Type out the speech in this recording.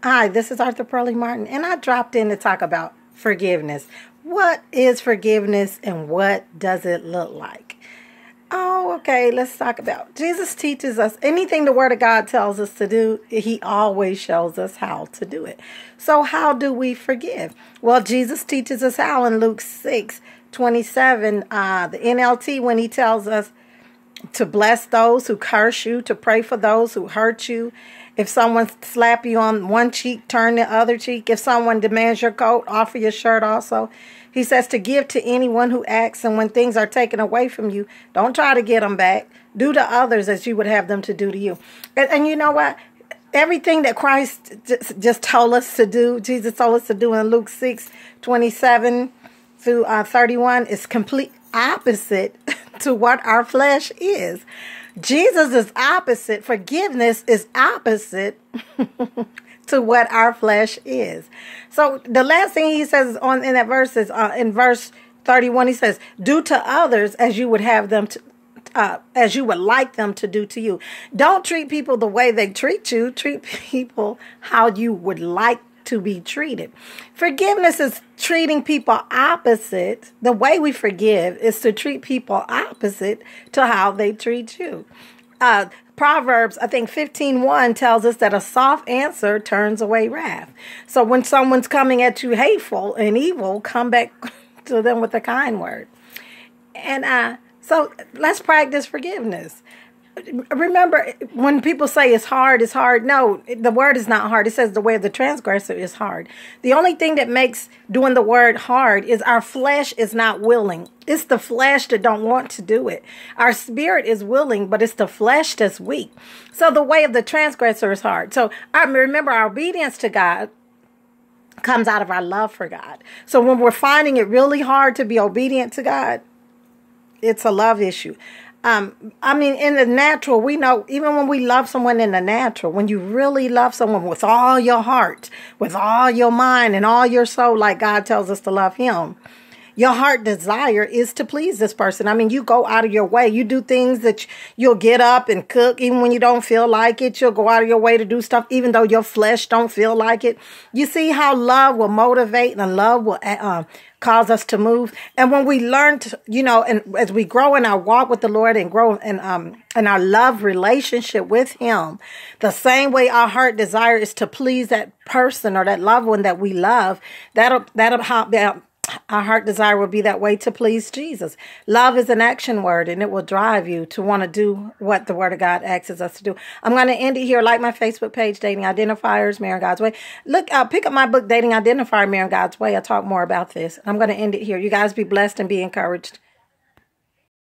Hi, this is Arthur Pearlie Martin, and I dropped in to talk about forgiveness. What is forgiveness and what does it look like? Oh, okay, let's talk about. Jesus teaches us anything the Word of God tells us to do, He always shows us how to do it. So how do we forgive? Well, Jesus teaches us how in Luke 6:27, the NLT, when He tells us to bless those who curse you, to pray for those who hurt you. If someone slap you on one cheek, turn the other cheek. If someone demands your coat, offer your shirt also. He says to give to anyone who asks, and when things are taken away from you, don't try to get them back. Do to others as you would have them to do to you. And you know what? Everything that Christ just told us to do, Jesus told us to do in Luke 6:27 through 31 is complete opposite to what our flesh is. Jesus is opposite. Forgiveness is opposite to what our flesh is. So the last thing he says in that verse is in verse 31. He says, "Do to others as you would have them to, as you would like them to do to you." Don't treat people the way they treat you. Treat people how you would like to be treated. Forgiveness is treating people opposite. The way we forgive is to treat people opposite to how they treat you. Proverbs, I think 15:1 tells us that a soft answer turns away wrath. So when someone's coming at you hateful and evil, come back to them with a kind word. And so let's practice forgiveness. Remember, when people say it's hard, it's hard. No, the word is not hard. It says the way of the transgressor is hard. The only thing that makes doing the word hard is our flesh is not willing. It's the flesh that don't want to do it. Our spirit is willing, but it's the flesh that's weak. So the way of the transgressor is hard. So remember, our obedience to God comes out of our love for God. So when we're finding it really hard to be obedient to God, it's a love issue. In the natural, we know, even when we love someone in the natural, when you really love someone with all your heart, with all your mind and all your soul, like God tells us to love Him, your heart desire is to please this person. You go out of your way. You do things that you'll get up and cook, even when you don't feel like it. You'll go out of your way to do stuff, even though your flesh don't feel like it. You see how love will motivate and love will cause us to move. And when we learn to, and as we grow in our walk with the Lord and grow in our love relationship with Him, the same way our heart desire is to please that person or that loved one that we love, our heart desire will be that way to please Jesus. Love is an action word, and it will drive you to want to do what the Word of God asks us to do. I'm going to end it here. Like my Facebook page, Dating Identifiers, Marrying God's Way. Look, pick up my book, Dating Identifier, Marrying God's Way. I talk more about this. I'm going to end it here. You guys be blessed and be encouraged.